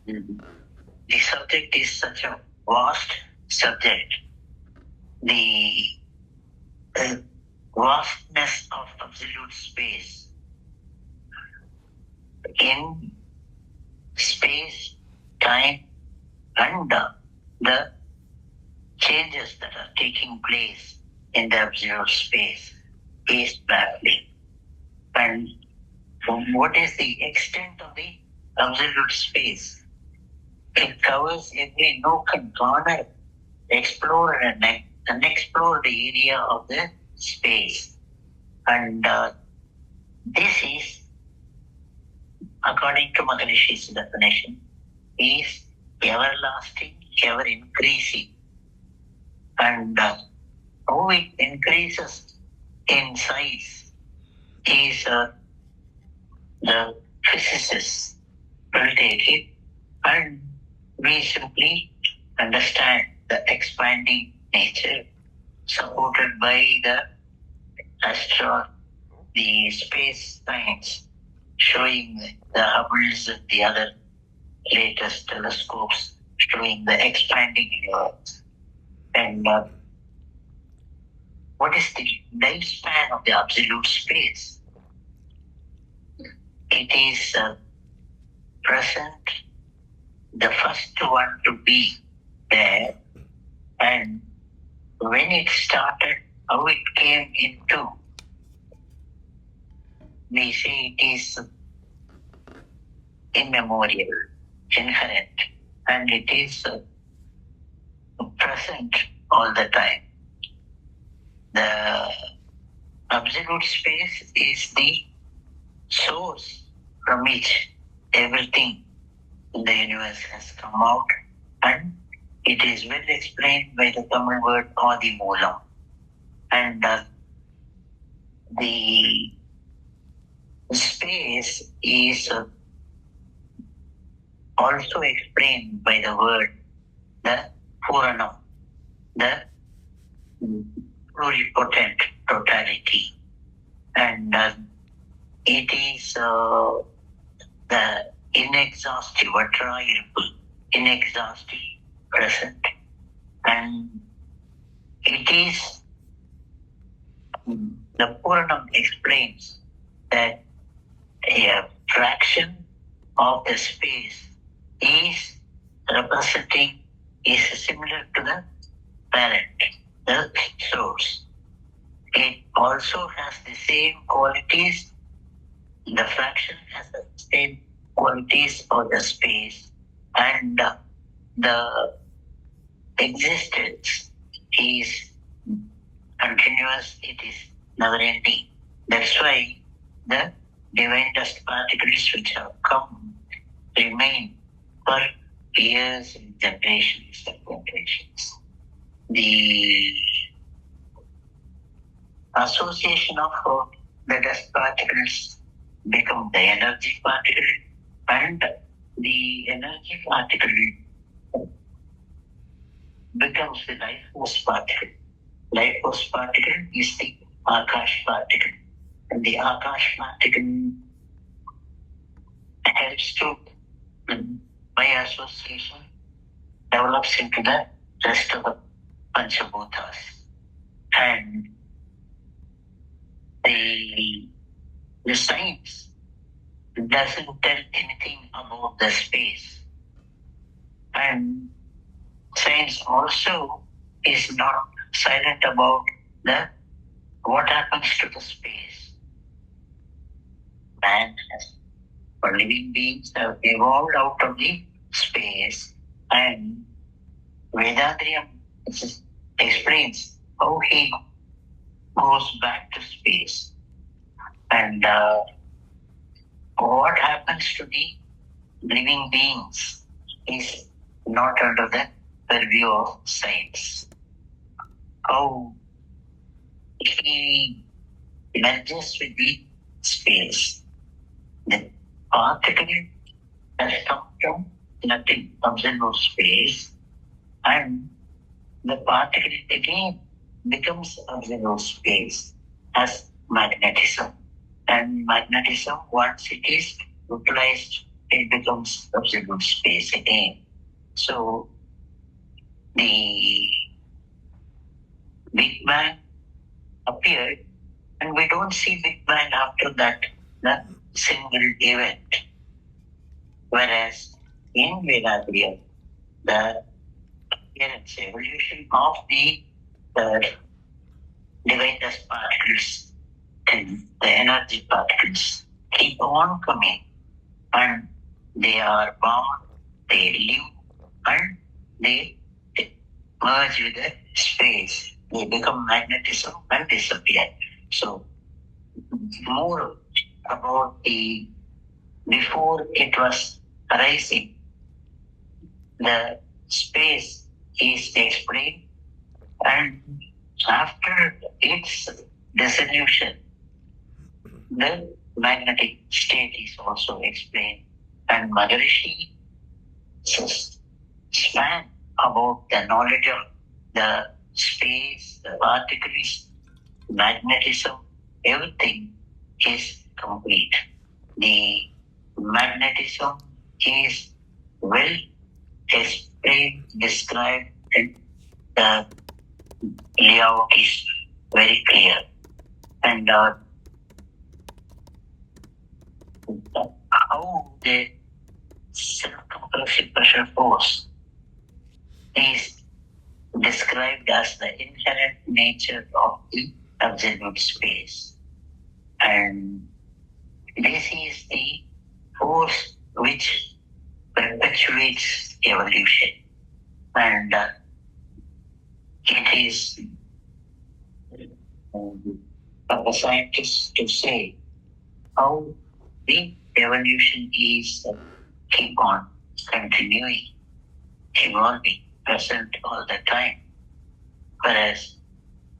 The subject is such a vast subject. The vastness of absolute space in space, time, and the changes that are taking place in the absolute space is baffling. And what is the extent of the absolute space? It covers every nook and corner, explored and unexplored area of the space. And this is, according to Maharishi's definition, is everlasting, ever increasing. And how it increases in size is the physicists will take it, and we simply understand the expanding nature supported by the the space science, showing the Hubble's and the other latest telescopes showing the expanding universe. And what is the lifespan of the absolute space? It is present, the first one to be there, and when it started, how it came into, we say it is immemorial, inherent, and it is present all the time. The absolute space is the source from which everything in the universe has come out, and it is well explained by the Tamil word Adi Moolam. And the space is also explained by the word the Puranam, the pluripotent totality. And it is the inexhaustive, inexhaustive present. And it is, the Puranam explains that a fraction of the space is similar to the parent, the source. It also has the same qualities. The fraction has the same qualities of the space, and the existence is continuous, it is never ending. That's why the divine dust particles which have come remain for years and generations and generations. The association of the dust particles become the energy particle, and the energy particle becomes the life force particle. Life force particle is the Akash particle, and the Akash particle helps to, by association, develops into the rest of the Panchabhutas. And the science doesn't tell anything about the space. And science also is not silent about what happens to the space. Man has, or living beings have evolved out of the space, and Vedadriam explains how he goes back to space, and what happens to the living beings is not under the purview of science. How he merges with the space. The particle has come from nothing, absolute space, and the particle again becomes absolute space as magnetism. And magnetism, once it is utilized it becomes absolute space again. So the Big Bang appeared, and we don't see Big Bang after that, the single event. Whereas in Vedadriya, the appearance, evolution of the divine dust particles and the energy particles keep on coming, and they are born, they live, and they merge with the space. They become magnetism and disappear. So more about the before it was arising, the space is explained, and after its dissolution, the magnetic state is also explained. And Maharishi span about the knowledge of the space, the particles, magnetism, everything is complete. The magnetism is well explained, described, and the layout is very clear. And how the self-compressive pressure force is described as the inherent nature of the absolute space. And this is the force which perpetuates evolution. And it is for the scientists to say how the evolution is keep on continuing, evolving, present all the time. Whereas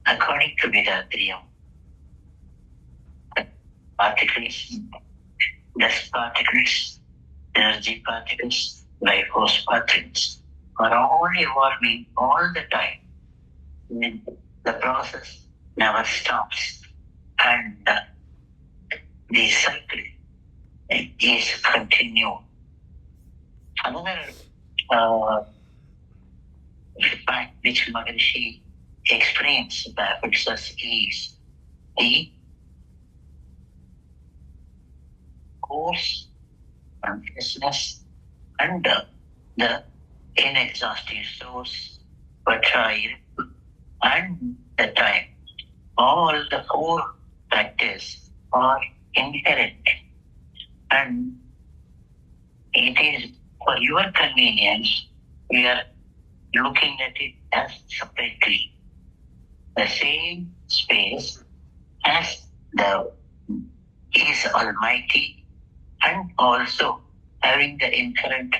according to Vedadriya, particles, dust particles, energy particles, life force particles are all evolving all the time. The process never stops, and the cycle is continued. Another fact which Maharishi explains baffles us is the course, consciousness, and the inexhaustive source, Vajrayana, and the time. All the four factors are inherent, and it is for your convenience we are looking at it as separately. The same space as the is almighty, and also having the inherent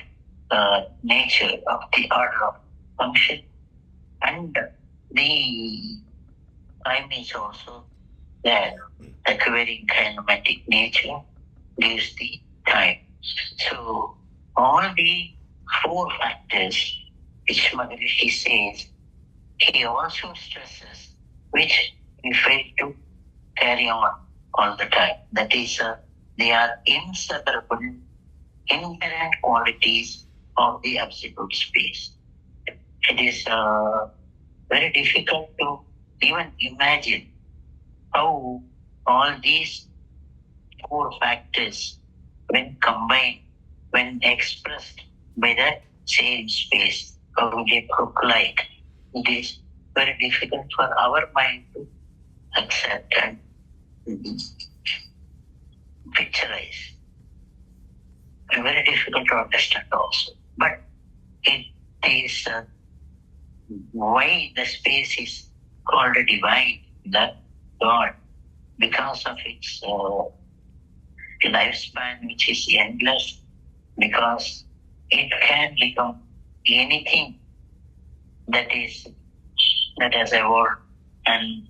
nature of the order of function, and the time is also there. The querying kinematic nature gives the time. So all the four factors which Maharishi says, he also stresses, which we fail to carry on all the time. That is, they are inseparable, inherent qualities of the absolute space. It is very difficult to even imagine how all these four factors, when combined, when expressed by the same space, how will it look like? It is very difficult for our mind to accept and picturize. And very difficult to understand also. But it is why the space is called a divine, that God, because of its lifespan, which is endless, because it can become anything that has evolved and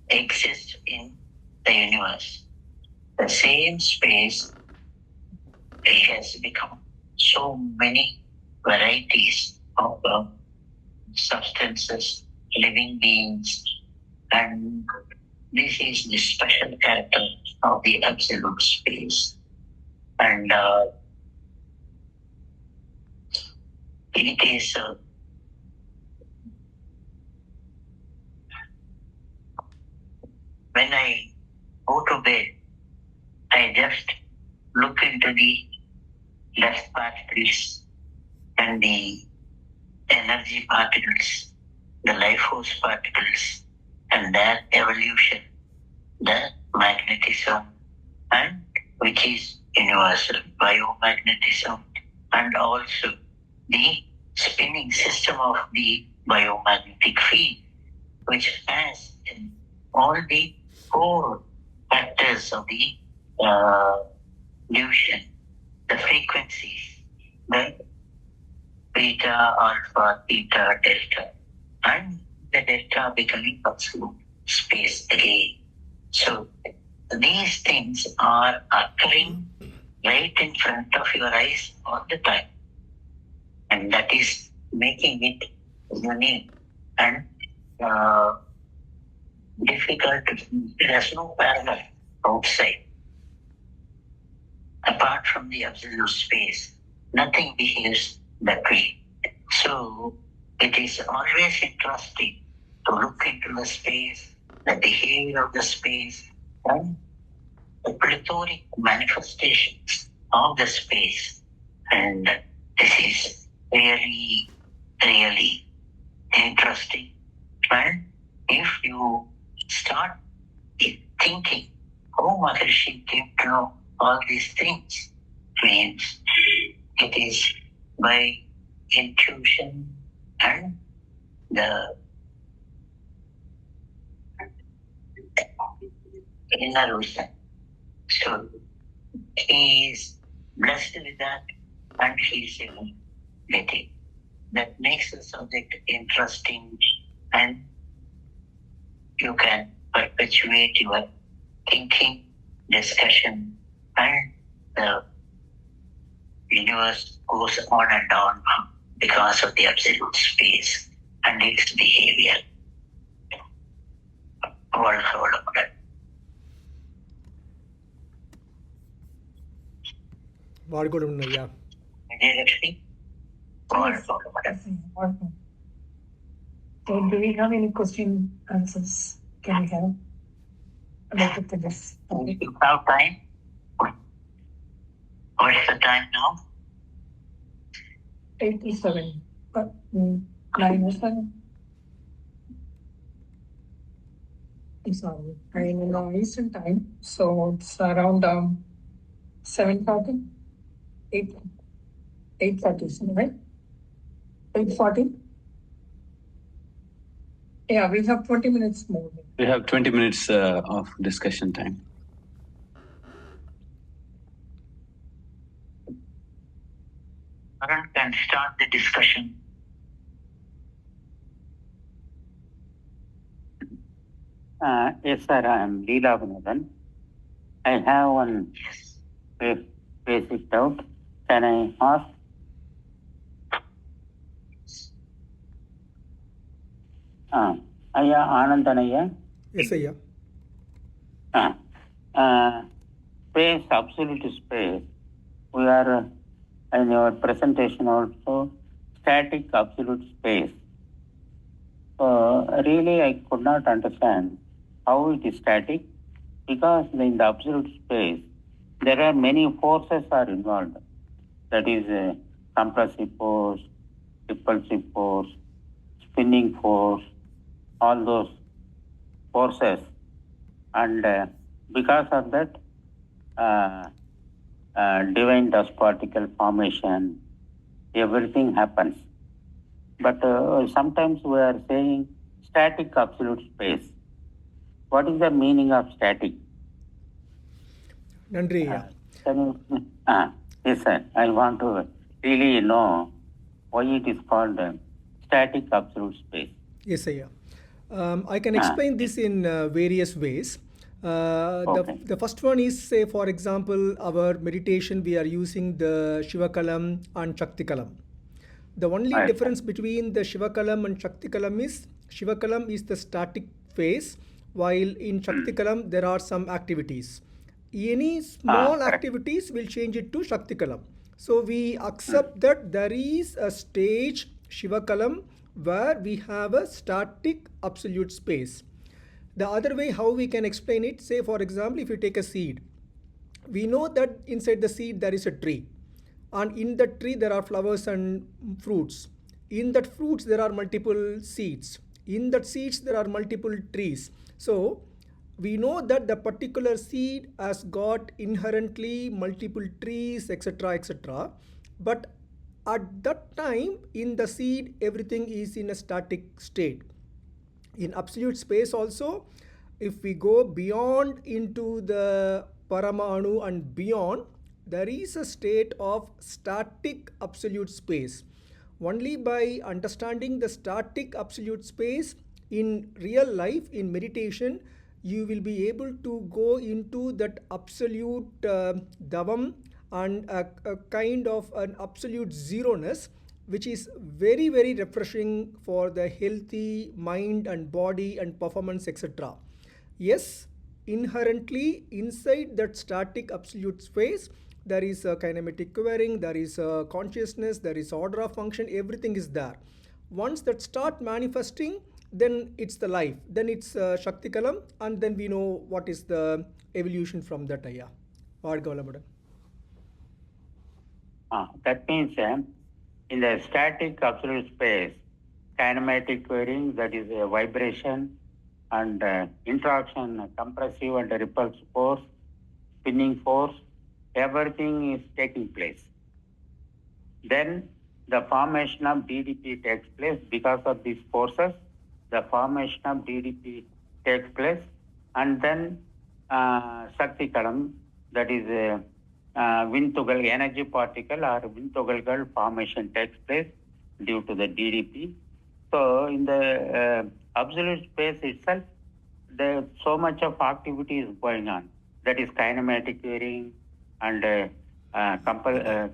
exists in the universe. The same space has become so many varieties of substances, living beings, and this is the special character of the absolute space. And it is when I go to bed, I just look into the dust particles and the energy particles, the life force particles, and their evolution, the magnetism, and which is universal biomagnetism, and also the spinning system of the biomagnetic field, which has all the four factors of the illusion, the frequencies, the beta, alpha, theta, delta, and the delta becoming absolute space again. So these things are occurring right in front of your eyes all the time, and that is making it unique and difficult. There's no parallel outside. Apart from the absolute space, nothing behaves that way. So it is always interesting to look into the space, the behavior of the space, and the plethoric manifestations of the space. And this is really, really interesting. And if you start thinking how Maharishi came to know all these things, means it is by intuition and the inner vision. So he is blessed with that and he is able to get it. That makes the subject interesting and you can perpetuate your thinking, discussion, and the universe goes on and on because of the absolute space and its behavior. வாழ்க வளமுடன். வாழ்கொடும் ஐயா. விஜயலட்சுமி வாழ்க வளமுடன். So do we have any question answers? Can we have related to this? If you have time, what's the time now? 8:07. 9:07. Sorry, I'm in Eastern time, so it's around 7:40, 8:40, right? 8:40. Yeah, we have 20 minutes more. We have 20 minutes of discussion time. Karan can start the discussion. Yes, sir, I am Leela Vinodhan. I have one Yes. basic doubt. Can I ask? Ayya, Anandan Ayya. Yes ஐயா. Space, absolute space. We are in your presentation also static absolute space. Really, I could not understand how it is static because in the absolute space there are many forces are involved. That is compressive force, repulsive force, spinning force, all those forces, and because of that, divine dust particle formation, everything happens. But sometimes we are saying static absolute space. What is the meaning of static? நன்றி ஐயா. Can you, yes, sir. I want to really know why it is called static absolute space. Yes, ஐயா. I can explain this in various ways. Okay. The first one is, say, for example, our meditation, we are using the Shivakalam and Shaktikalam. The only Right. difference between the Shivakalam and Shaktikalam is Shivakalam is the static phase, while in Shaktikalam there are some activities. Any small correct. activities will change it to Shaktikalam. So we accept that there is a stage Shivakalam where we have a static absolute space. The other way how we can explain it, say for example, if you take a seed, we know that inside the seed there is a tree, and in that tree there are flowers and fruits. In that fruits there are multiple seeds. In that seeds there are multiple trees. So we know that the particular seed has got inherently multiple trees, etc., etc. But at that time in the seed everything is in a static state. In absolute space also, if we go beyond into the Paramanu and beyond, there is a state of static absolute space. Only by understanding the static absolute space in real life, in meditation, you will be able to go into that absolute davam and a kind of an absolute zeroness, which is very very refreshing for the healthy mind and body and performance, etc. Yes, inherently inside that static absolute space there is a kinematic querying, there is a consciousness, there is order of function, everything is there. Once that start manifesting, then it's the life, then it's Shakti Kalam, and then we know what is the evolution from that. Ayya. Vargavalamudan. That means in the static absolute space, kinematic querying, that is a vibration and interaction, compressive and repulsive force, spinning force, everything is taking place. Then the formation of DDP takes place because of these forces. The formation of DDP takes place, and then Shakti Kalam, that is a Vintugal energy particle or Vintugal formation takes place due to the DDP. So in the absolute space itself, there's so much of activity is going on. That is kinematic querying and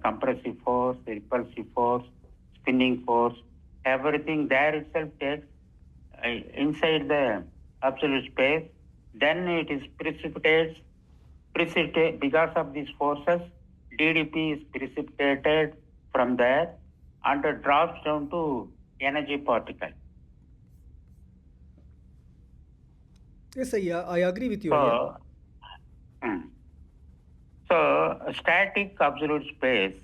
compressive force, repulsive force, spinning force, everything there itself takes inside the absolute space. Then it is precipitates because of these forces. DDP is precipitated from there and it drops down to energy particle. Yes, Ayya, I agree with you. Ayya. So static absolute space.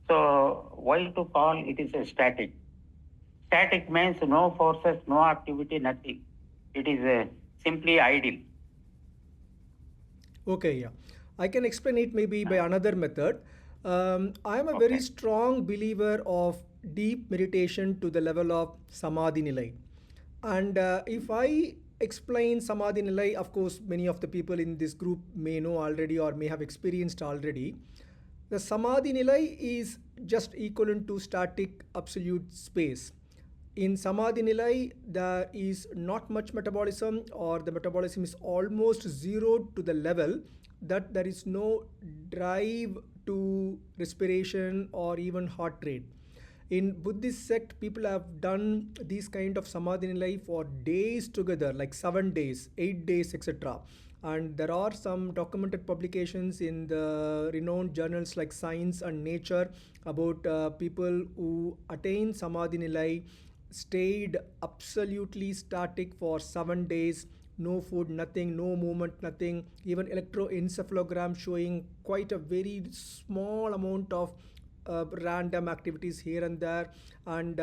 So why to call it is a static? Static means no forces, no activity, nothing. It is simply idle. Okay, yeah. I can explain it maybe by another method. I am a very strong believer of deep meditation to the level of Samadhi Nilai. And if I explain Samadhi Nilai, of course, many of the people in this group may know already or may have experienced already. The Samadhi Nilai is just equivalent to static absolute space. In Samadhi Nilai, there is not much metabolism, or the metabolism is almost zero to the level that there is no drive to respiration or even heart rate. In Buddhist sect, people have done these kind of Samadhi Nilai for days together, like 7 days, 8 days, etc. And there are some documented publications in the renowned journals like Science and Nature about people who attain Samadhi Nilai, stayed absolutely static for 7 days, no food, nothing, no movement, nothing, even electroencephalogram showing quite a very small amount of random activities here and there, and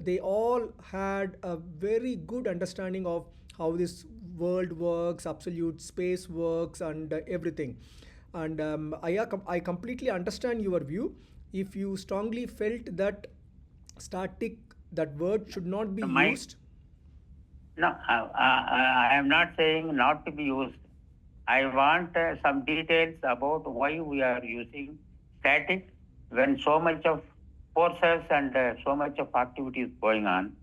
they all had a very good understanding of how this world works, absolute space works, and everything. And I completely understand your view. If you strongly felt that static, that word should not be used. No, I am not saying not to be used. I want some details about why we are using static when so much of forces and so much of activity is going on.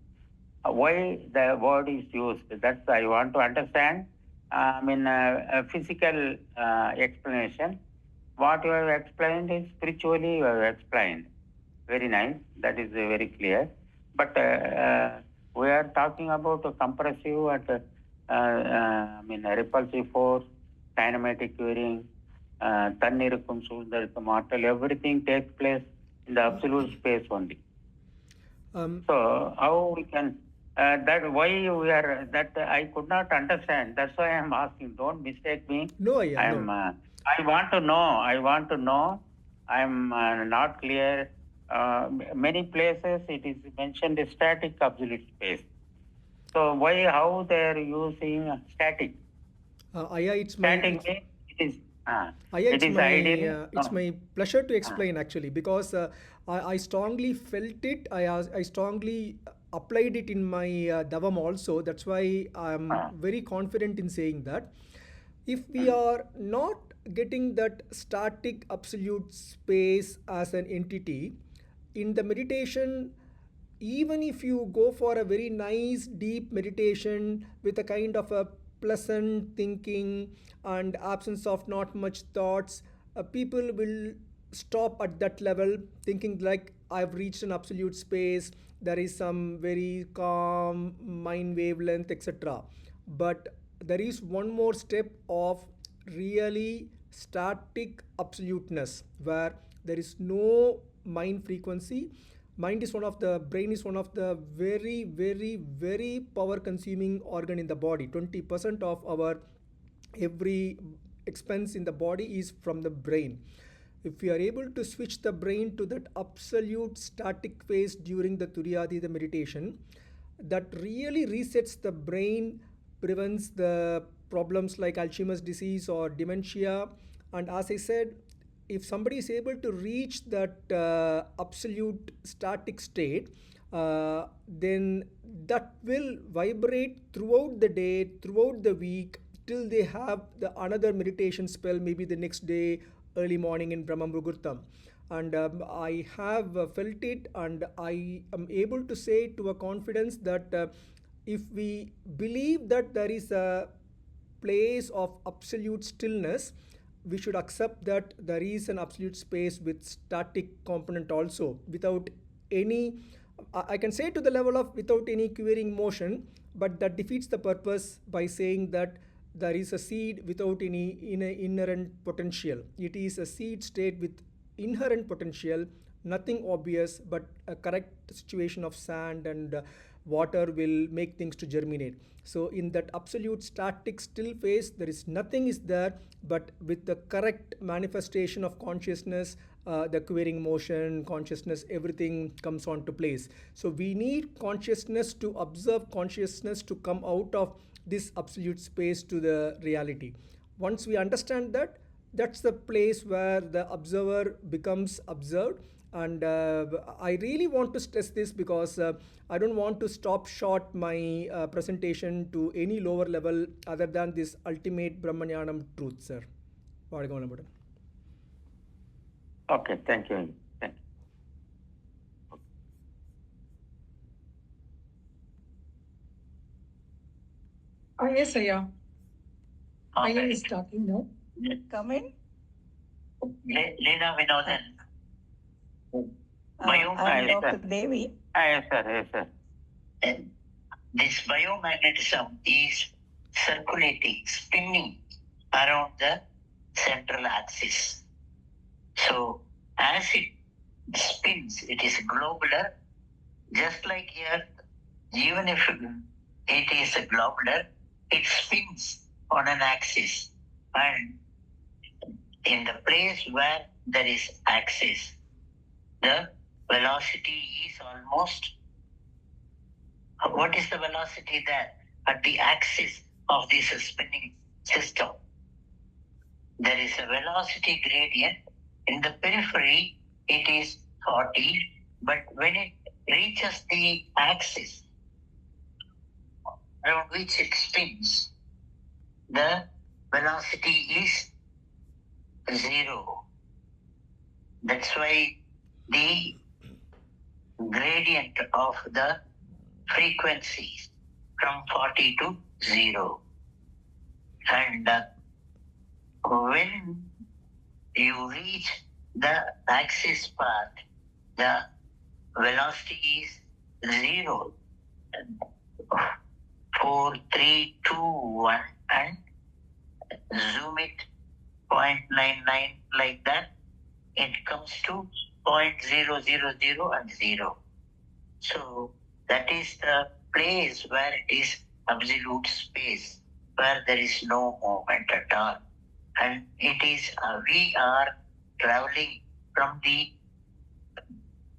Why the word is used? That's I want to understand. A physical explanation. What you have explained is spiritually you have explained. Very nice. That is very clear. But we are talking about a compressive and repulsive force, kinematic querying, தன்னிருக்கும் சூழ்ந்திருக்கும் ஆற்றல், everything takes place in the absolute space only. Um, So how we can that why we are that I could not understand. That's why I am asking. Don't mistake me. no, yeah, I am. no. I want to know. I want to know. I am not clear. Many places it is mentioned static absolute space. So why how they are using static? Yeah, it's my. Static means it is. Yeah, It is ideal. it's my pleasure to explain actually, because I strongly felt it. I strongly applied it in my davam also. That's why I'm very confident in saying that if we are not getting that static absolute space as an entity in the meditation, even if you go for a very nice deep meditation with a kind of a pleasant thinking and absence of not much thoughts, people will stop at that level thinking like I've reached an absolute space, there is some very calm mind wavelength, etc. But there is one more step of really static absoluteness where there is no mind frequency. Mind is one of the brain is one of the very power consuming organ in the body. 20% of our every expense in the body is from the brain. If we are able to switch the brain to that absolute static phase during the Turyadita meditation, that really resets the brain, prevents the problems like Alzheimer's disease or dementia. And as I said, if somebody is able to reach that absolute static state, then that will vibrate throughout the day, throughout the week, till they have the another meditation spell, maybe the next day, early morning in Brahma Muhurtam. And I have felt it, and I am able to say to a confidence that if we believe that there is a place of absolute stillness, we should accept that there is an absolute space with static component also, without any, I can say to the level of without any querying motion, but that defeats the purpose by saying that there is a seed without any inherent potential. It is a seed state with inherent potential, nothing obvious, but a correct situation of sand and water will make things to germinate. So in that absolute static still phase, there is nothing is there, but with the correct manifestation of consciousness, the querying motion, consciousness, everything comes on to place. So we need consciousness to observe consciousness to come out of this absolute space to the reality. Once we understand that, that's the place where the observer becomes observed. And I really want to stress this because I don't want to stop short my presentation to any lower level other than this ultimate Brahmanyanam truth, sir. Okay, thank you. Thank you. Yes, Aya. Aya Okay. is talking now. Come in. Leena Vinodan. I'm Dr. Devi. Yes, sir. Yes, sir. This biomagnetism is circulating, spinning around the central axis. So as it spins, it is globular, just like Earth. Even if it is a globular, it spins on an axis. And in the place where there is axis, the velocity is almost, what is the velocity there? At the axis of this spinning system, there is a velocity gradient. In the periphery, it is 40, but when it reaches the axis around which it spins, the velocity is 0. That's why the gradient of the frequencies from 40 to 0. And when you reach the axis part, the velocity is 0. 4, 3, 2, 1, and zoom it 0.99 like that, it comes to 0.000 and 0. So that is the place where it is absolute space, where there is no movement at all. And it is, we are traveling from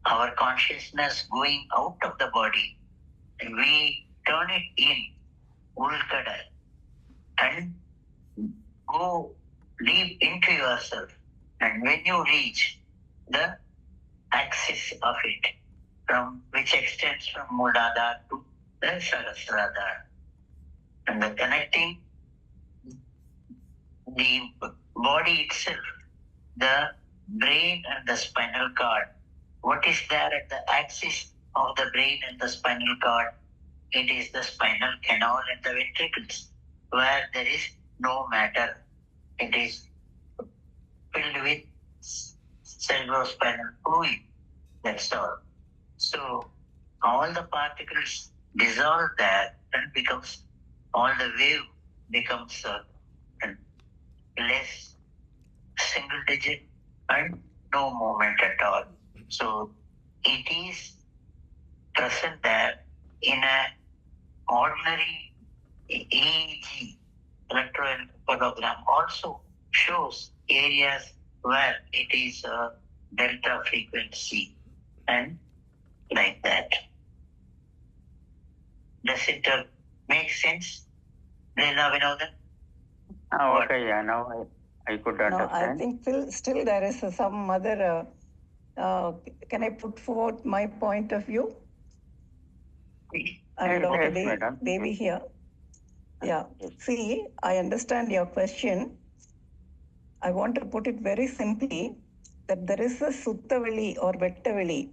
our consciousness going out of the body, and we turn it in, Ulkada, and go deep into yourself. And when you reach the axis of it, from which extends from Muladhara to the Sahasradhara, and the connecting the body itself, the brain and the spinal cord. What is there at the axis of the brain and the spinal cord? It is the spinal canal and the ventricles, where there is no matter. It is filled with cerebrospinal fluid. That's all. So all the particles dissolve there and becomes, all the wave becomes less, single digit, and no movement at all. So it is present there in an ordinary EEG, electroencephalogram, also shows areas where it is a delta frequency and like that. Does it make sense, Leela Vinodhan? Okay, yeah, now I could No, understand. I think still there is some other, can I put forth my point of view? I'm Yes, Dr. madam. Devi here. Yeah, see, I understand your question. I want to put it very simply that there is a Suttavali or Vettavali.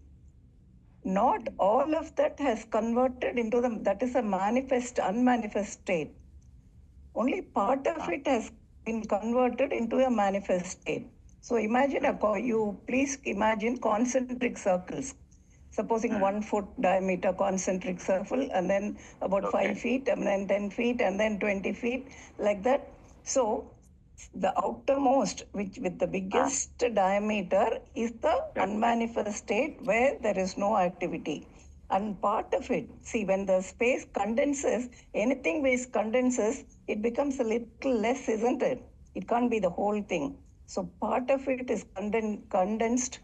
Not all of that has converted into that is a manifest, unmanifest state. Only part of it has been converted into a manifest state. So imagine, please imagine concentric circles. Supposing 1 foot diameter concentric circle, and then about 5 feet, and then 10 feet, and then 20 feet, like that. So the outermost, which with the biggest diameter, is the unmanifest state where there is no activity. And part of it, see, when the space condenses, anything which condenses, it becomes a little less, isn't it? It can't be the whole thing. So part of it is condensed,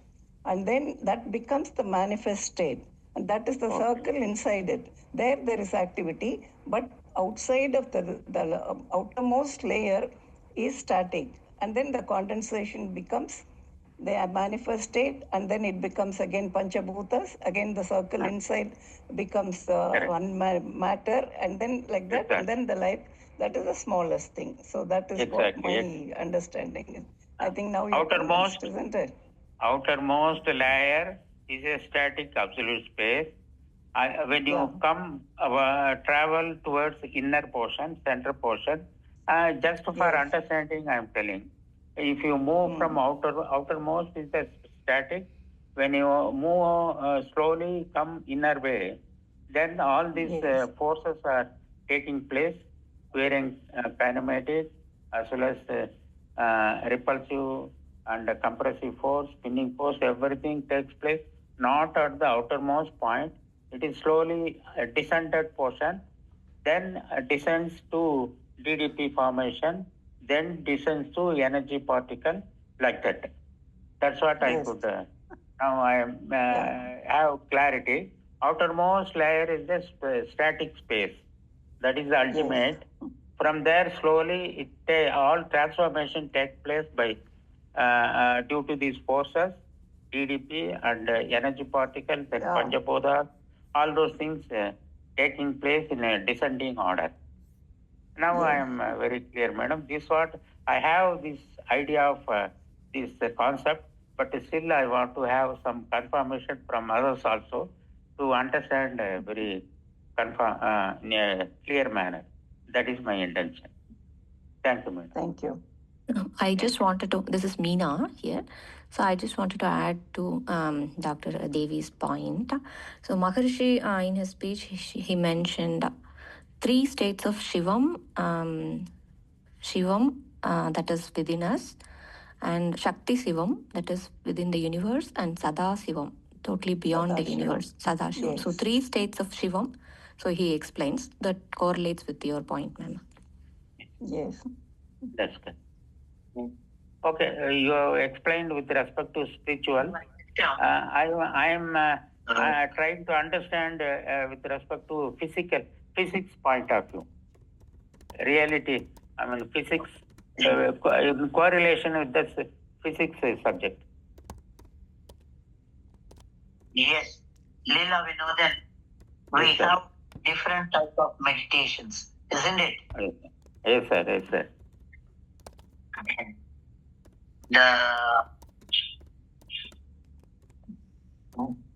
and then that becomes the manifest state. And that is the circle inside it. There is activity, but outside of the outermost layer is static. And then the condensation becomes the manifest state, and then it becomes again Panchabhutas, again the circle inside becomes one matter, and then like that, and then the light, that is the smallest thing. So that is what my understanding is. I think now you're Outermost, convinced, isn't it? outermost layer is a static absolute space. When you come, travel towards inner portion, center portion, just for understanding, I'm telling. If you move from outermost is the static. When you move slowly, come inner way, then all these forces are taking place, wherein kinematic as well as repulsive and compressive force, spinning force, everything takes place not at the outermost point. It is slowly a descended portion, then descends to DDP formation, then descends to energy particle, like that. That's what I could. Now I have clarity. Outermost layer is the static space. That is the ultimate. From there, slowly, all transformation take place by due to these forces, DDP and energy particle, then Panchabhuta, all those things taking place in a descending order. Now I am very clear, madam. This what I have this idea of this concept, but still I want to have some confirmation from others also to understand very in a clear manner. That is my intention. Thank you, madam. Thank you. I just wanted to, this is Meena here. So I just wanted to add to Dr. Devi's point. So Maharishi, in his speech, he mentioned 3 states of Shivam, that is within us, and Shakti Shivam, that is within the universe, and Sada Shivam, totally beyond the Sadashivam. universe, Sadashivam. So Yes. 3 states of Shivam. So he explains that correlates with your point, ma'am. Yes. That's good. Okay, you have explained with respect to spiritual. I am trying to understand with respect to physics point of view. Reality, I mean physics, in correlation with this physics subject. Yes, Leela Vinodan, we Yes, sir. have different type of meditations, isn't it? Yes, sir. Yes, sir. The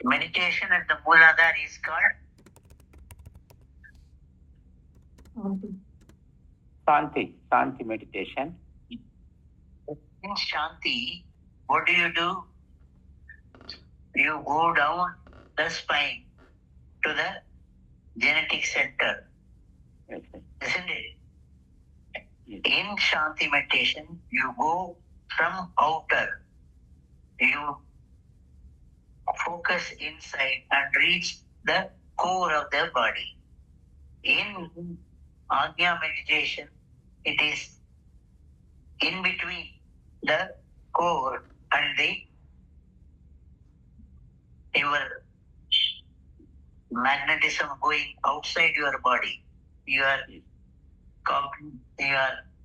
meditation at the Mooladhara is called Shanti meditation. in Shanti. What do? You go down the spine to the genetic center, Yes, sir. isn't it? Yes. In Shanti meditation, you go from outer, you focus inside and reach the core of the body. In Ajna meditation, it is in between the core and your magnetism going outside your body. You are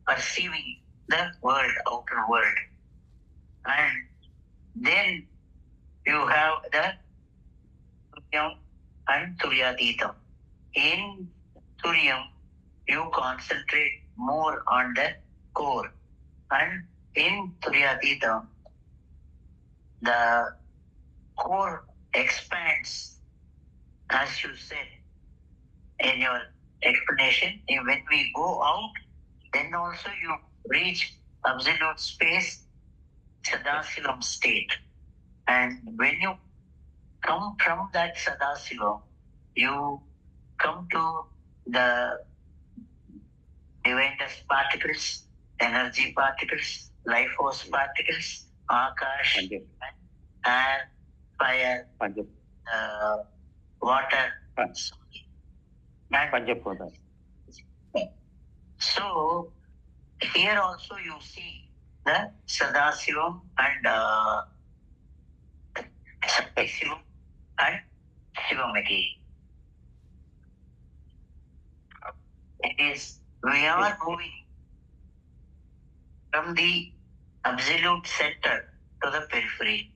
perceiving the world, outer world. And then you have the Turyam and Turyatitam. In Turyam, you concentrate more on the core. And in Turyatitam, the core expands, as you said in your explanation. When we go out, then also you reach absolute space, Sadasivam state. And when you come from that Sadasivam, you come to the divine dust particles, energy particles, life force particles, Akash, air, fire, water. Panchapoda. So here also you see the Sadasivam and Shakti and Shivam again. It is, we are moving from the absolute center to the periphery.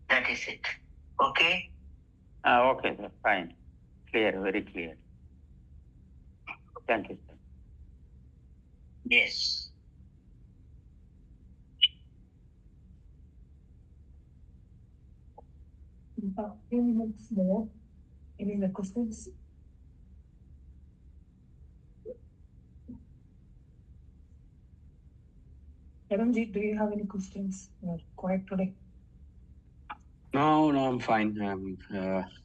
That is it. Okay? Okay, sir. Fine. Clear, very clear. Thank you, sir. Yes. A few minutes more. Any other questions? Karanjit, do you have any questions? You're quiet today. No, I'm fine.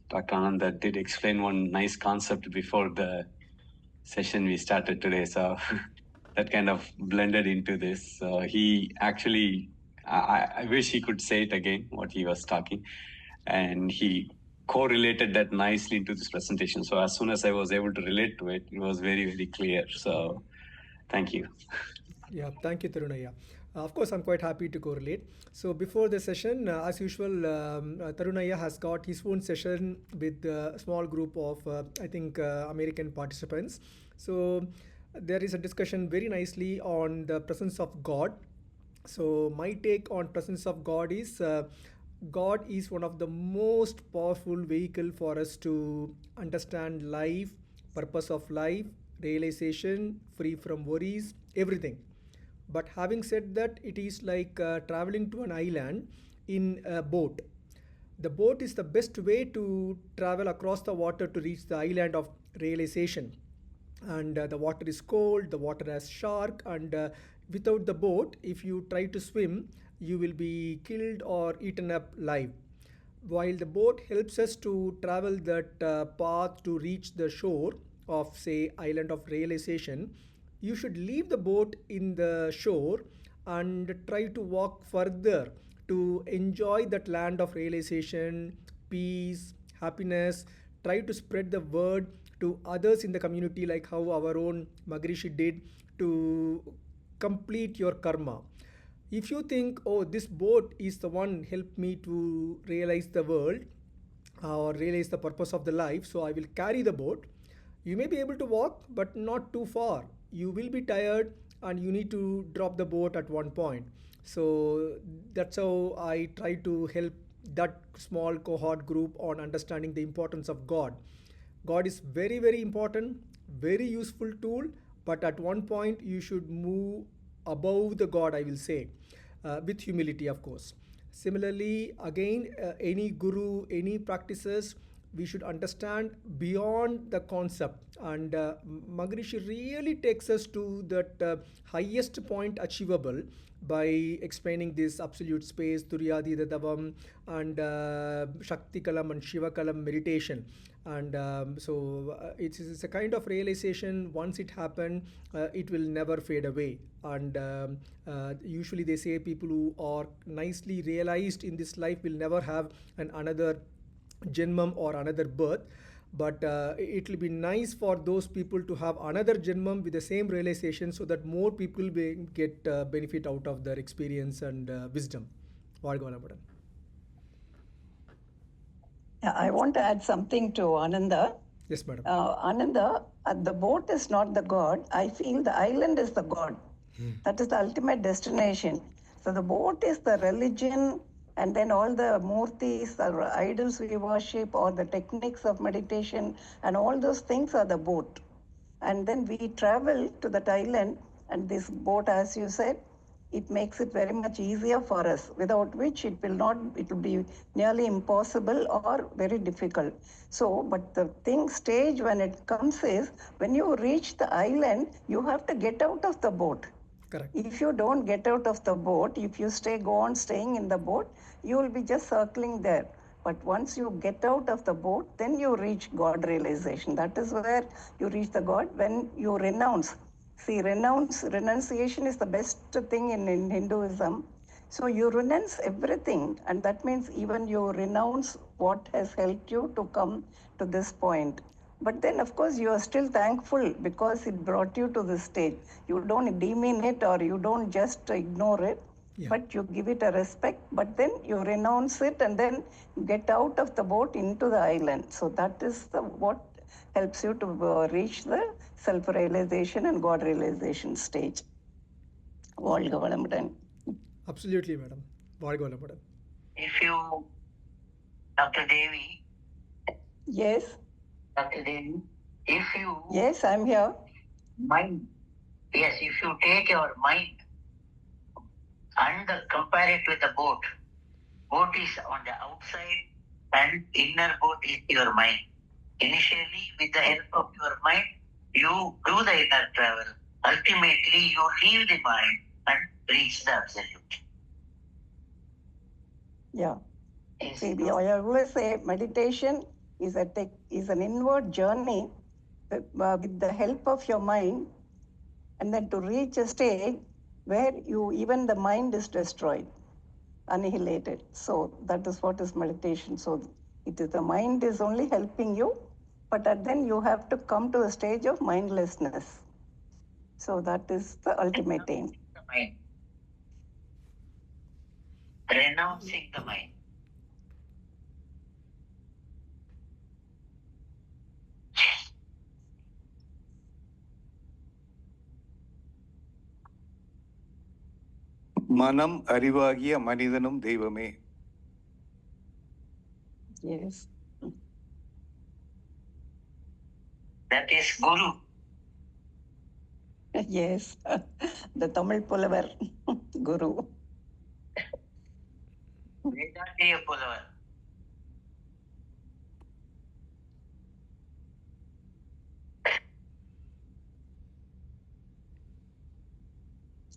Dr. Ananda did explain one nice concept before the session we started today. So that kind of blended into this. He actually, I wish he could say it again, what he was talking. And he correlated that nicely into this presentation. So as soon as I was able to relate to it, it was very, very clear. So thank you. Yeah, thank you, Tarunaya. Of course, I'm quite happy to correlate. So before the session, as usual, Tarunaya has got his own session with a small group of, I think, American participants. So there is a discussion very nicely on the presence of God. So my take on presence of God is God is one of the most powerful vehicle for us to understand life, purpose of life, realization, free from worries, everything. But having said that, it is like traveling to an island in a boat. The boat is the best way to travel across the water to reach the island of realization. And the water is cold, the water has shark, and without the boat, if you try to swim, you will be killed or eaten up live. While the boat helps us to travel that path to reach the shore of, say, island of realization, you should leave the boat in the shore and try to walk further to enjoy that land of realization, peace, happiness. Try to spread the word to others in the community, like how our own Magrishi did, to complete your karma. If you think, oh, this boat is the one helped me to realize the world or realize the purpose of the life, so I will carry the boat. You may be able to walk, but not too far. You will be tired and you need to drop the boat at one point. So that's how I try to help that small cohort group on understanding the importance of God. God is very, very important, very useful tool, but at one point you should move above the God, I will say, with humility, of course. Similarly, again, any guru, any practices, we should understand beyond the concept. And Maharishi really takes us to that highest point achievable by explaining this absolute space, Turyadida Davam, and Shakti Kalam and Shiva Kalam meditation. And it's a kind of realization. Once it happened, it will never fade away. And usually they say people who are nicely realized in this life will never have another Janmam or another birth. But it will be nice for those people to have another Janmam with the same realization, so that more people will get benefit out of their experience and wisdom. I want to add something to Ananda. Yes, madam. Ananda, the boat is not the God. I feel the island is the God. That is the ultimate destination. So the boat is the religion, and then all the murtis, the idols we worship, or the techniques of meditation, and all those things are the boat. And then we travel to that island, and this boat, as you said, it makes it very much easier for us, without which it will be nearly impossible or very difficult. So, but the stage when it comes is, when you reach the island, you have to get out of the boat. Correct. If you don't get out of the boat, if you go on staying in the boat, you will be just circling there. But once you get out of the boat, then you reach God realization. That is where you reach the God when you renounce. See, renunciation is the best thing in Hinduism. So you renounce everything, and that means even you renounce what has helped you to come to this point. But then, of course, you are still thankful because it brought you to this stage. You don't demean it, or you don't just ignore it, but you give it a respect. But then you renounce it and then get out of the boat into the island. So that is what helps you to reach the self-realization and God realization stage. Absolutely, madam. If you, Dr. Devi. Yes. Dr. Devi, if you. Yes, I'm here. Mind. Yes, if you take your mind and compare it with the boat. Boat is on the outside and inner boat is your mind. Initially, with the help of your mind, you do the inner travel. Ultimately, you leave the mind and reach the absolute. Yeah. See, I always say meditation is an inward journey with the help of your mind, and then to reach a state where even the mind is destroyed, annihilated. So that is what is meditation. So the mind is only helping you, but then you have to come to a stage of mindlessness. So that is the ultimate aim. The mind. Renouncing the mind. மனம் அறிவாகிய மனிதனும் தெய்வமே. Yes. That is Guru. Yes. The Tamil Pulavar, Guru. Vedantiya Pulavar.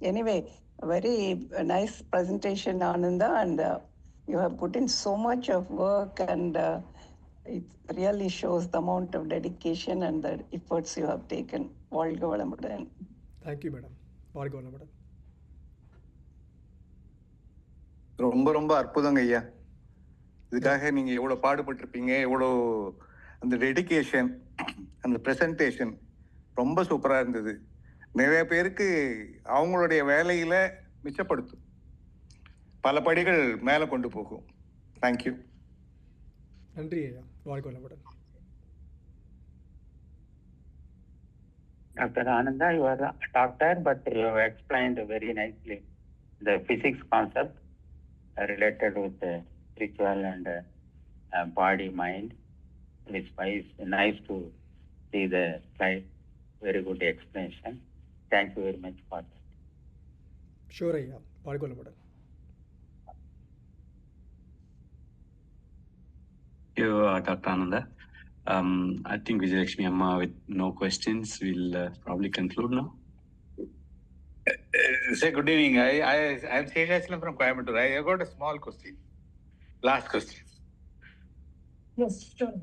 Anyway, a very nice presentation, Ananda, and you have put in so much of work, and it really shows the amount of dedication and the efforts you have taken. Thank you madam. வாழ்க வளமுடன் madam. ரொம்ப ரொம்ப அற்புதங்க ஐயா. இதுக்காக நீங்க எவ்வளவு பாடுபட்டிருப்பீங்க, எவ்வளோ அந்த டெடிகேஷன், அந்த ப்ரெசன்டேஷன் ரொம்ப சூப்பரா இருந்தது. நிறைய பேருக்கு அவங்களுடைய வேலையில மிச்சப்படுத்தும், பல படிகள் மேல கொண்டு போகும். தேங்க்யூ. நன்றி ஐயா. வாழ்க வளமுடன். Dr. Ananda, you are a doctor, but you have explained very nicely the physics concept related with the spiritual and body, mind. It's nice to see the slide. Very good explanation. Thank you very much for that. Sure ஐயா. வாழ்க வளமுடன். Thank you, Dr. Ananda. I think Vijayalakshmi Amma, with no questions, will probably conclude now. Say good evening. I'm Seshachalam from Coimbatore. I got a small question. Last question. Yes, sure.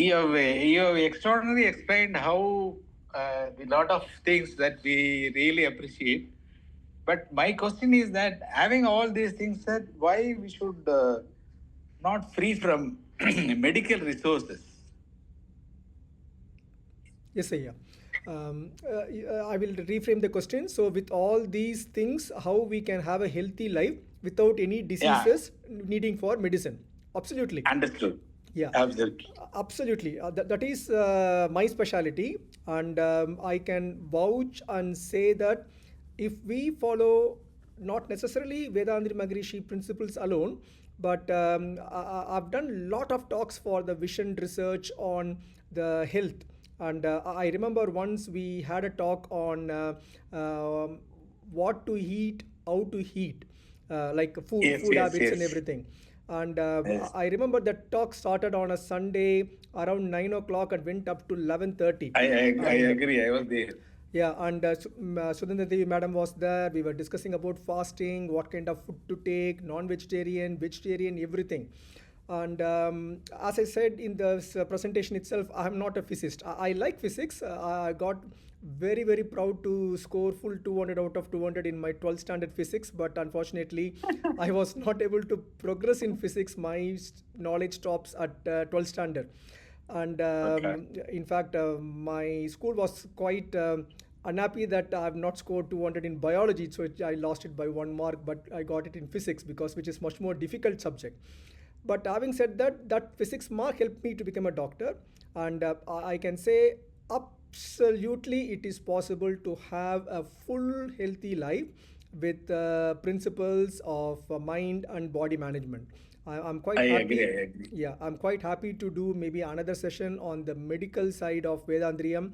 You have extraordinarily explained how the lot of things that we really appreciate. But my question is that having all these things said, why we should not free from medical resources? Yes, Ayya. I will reframe the question. So, with all these things, how we can have a healthy life without any diseases needing for medicine? Absolutely. Understood. Yeah. Absolutely. Absolutely. That is my specialty, and I can vouch and say that if we follow not necessarily Vedantri Maharishi principles alone, but I've done a lot of talks for the vision research on the health. And I remember once we had a talk on what to eat, how to eat, like food habits and everything. And I remember that talk started on a Sunday around 9 o'clock and went up to 11:30. I agree. I was there. Yeah, and Sudhindra Devi madam was there. We were discussing about fasting, what kind of food to take, non-vegetarian, vegetarian, everything. And as I said in the presentation itself, I am not a physicist. I like physics. I got very, very proud to score full 200 out of 200 in my 12th standard physics. But unfortunately, I was not able to progress in physics. My knowledge stops at 12th standard. And in fact, my school was quite unhappy that I have not scored 200 in biology. So I lost it by 1 mark, but I got it in physics which is much more difficult subject. But having said that, that physics mark helped me to become a doctor. And I can say absolutely it is possible to have a full healthy life with principles of mind and body management. I'm quite happy. I agree. Yeah, I'm quite happy to do maybe another session on the medical side of Vedandriyam.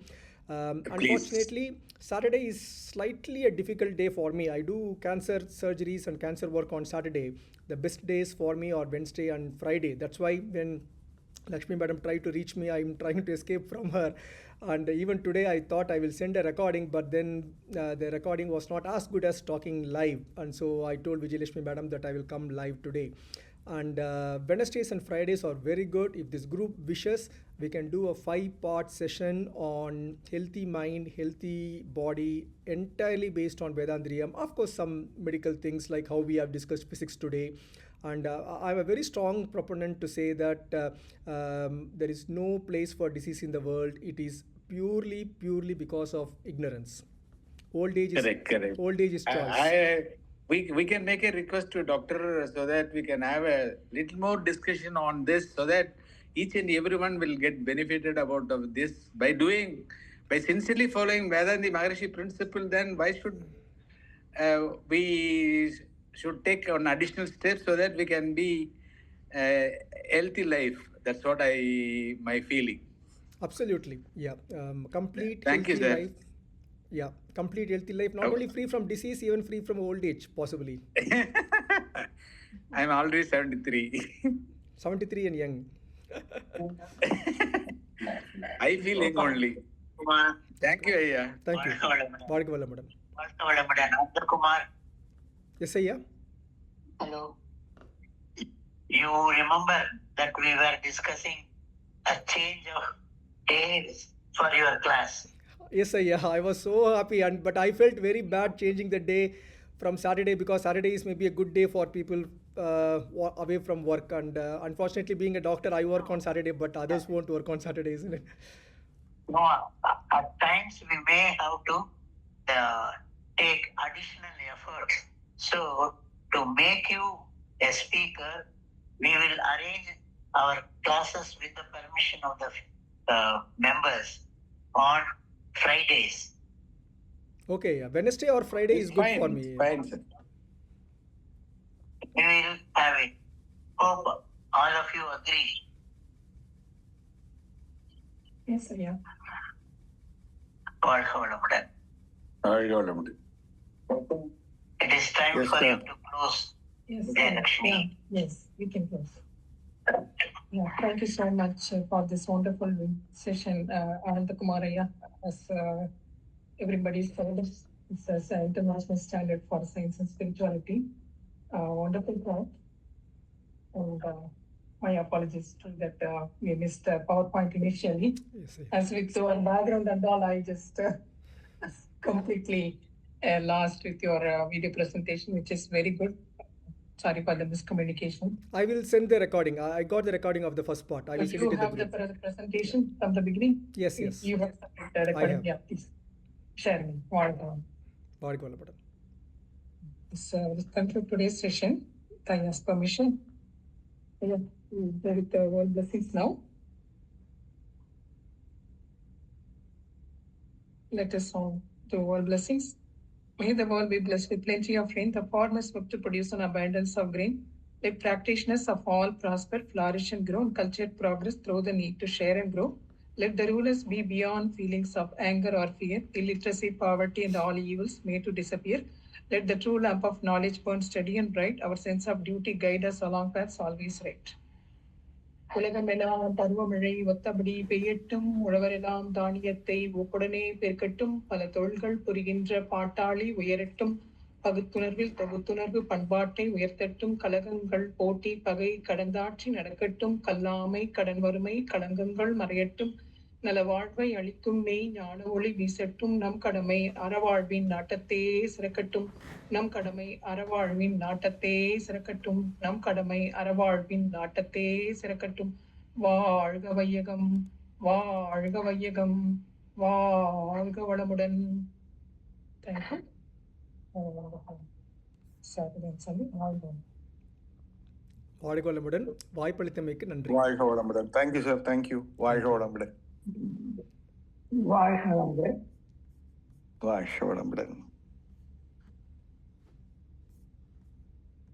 Unfortunately, Saturday is slightly a difficult day for me. I do cancer surgeries and cancer work on Saturday. The best days for me are Wednesday and Friday. That's why when Lakshmi madam tried to reach me, I'm trying to escape from her. And even today I thought I will send a recording, but then the recording was not as good as talking live. And so I told Vijayalakshmi madam that I will come live today. And Wednesdays and Fridays are very good. If this group wishes, we can do a 5-part session on healthy mind, healthy body, entirely based on Vedandriyam. Of course, some medical things like how we have discussed physics today. And I'm a very strong proponent to say that there is no place for disease in the world. It is purely because of ignorance. Old age is Correct. Old age is choice. We can make a request to doctor so that we can have a little more discussion on this, so that each and everyone will get benefited about of this by sincerely following Vedantri Maharishi principle. Then why should we should take an additional steps so that we can be healthy life? That's what my feeling. Absolutely, yeah. Complete Thank you, healthy sir. life. Yeah, complete healthy life. Not only free from disease, even free from old age, possibly. I'm already 73. 73 and young. I feel young only. Thank you, Ayya. Thank you. வாழ்க வளமுடன். Nandar Kumar. Yes, Ayya. Hello. You remember that we were discussing a change of days for your class? Yes, yeah, I was so happy, but I felt very bad changing the day from Saturday because Saturday is maybe a good day for people away from work. And unfortunately, being a doctor, I work on Saturday, but others won't work on Saturday, isn't it? No, at times we may have to take additional efforts. So, to make you a speaker, we will arrange our classes with the permission of the members on Fridays. Okay, yeah. Wednesday or Friday is good for me. Fine, sir. We will have it. Hope all of you agree. Yes, sir, yeah. வாழ்க வளமுடன். It is time Yes, for sir. you to close. Yes, Yeah, sir. Lakshmi. Yeah, yes, we can close. Yeah, thank you so much for this wonderful session, Ananda Kumaraya. As everybody said, it's an international standard for science and spirituality. Wonderful talk. And my apologies to that we missed PowerPoint initially. Yes, yeah. As with your background and all, I just completely lost with your video presentation, which is very good. Sorry for the miscommunication. I will send the recording. I got the recording of the first part. I will But send you it to have the the group. presentation from the beginning? Yes, yes. You have the recording? have. Yeah, please. Share me. Wonderful. வாழ்க வளமுடன். Let's conclude today's session. Tanya's permission. Yeah, with the world blessings now. Let us all do world blessings. May the world be blessed with plenty of rain. The farmers work to produce an abundance of grain. Let practitioners of all prosper, flourish, and grow, and cultured progress through the need to share and grow. Let the rulers be beyond feelings of anger or fear, illiteracy, poverty, and all evils made to disappear. Let the true lamp of knowledge burn steady and bright. Our sense of duty guide us along paths always right. உலகமெல்லாம் பருவமழை ஒத்தபடி பெய்யட்டும், உழவரெல்லாம் தானியத்தை ஒப்புடனே பெருக்கட்டும், பல தொழில்கள் புரிகின்ற பாட்டாளி உயரட்டும், பகுத்துணர்வில் தொகுத்துணர்வு பண்பாட்டை உயர்த்தட்டும், கலகங்கள் போட்டி பகை கடந்தாற்றி நடக்கட்டும், கல்லாமை கடன் வறுமை களங்கங்கள் மறையட்டும், நல வாழ்வை அளிக்கும் மெய் ஞான ஒளி வீசட்டும், நம் கடமை அறவாழ்வின் நாட்டத்தே சிறக்கட்டும், நம் கடமை அறவாழ்வின் நாட்டத்தே சிறக்கட்டும், நம் கடமை அறவாழ்வின் நாட்டத்தே சிறக்கட்டும். வாழ்க வையகம், வாழ்க வையகம், வாழ்க வளமுடன். தேங்க்யூ. வாழ்க வளமுடன். வாய்ப்பளித்தமைக்கு நன்றி. வாழ்க வளமுடன். Thank you sir. தேங்க்யூ. வாழ்க வளமுடன். வாழ்க வளமுடன். வாழ்க வளமுடன்.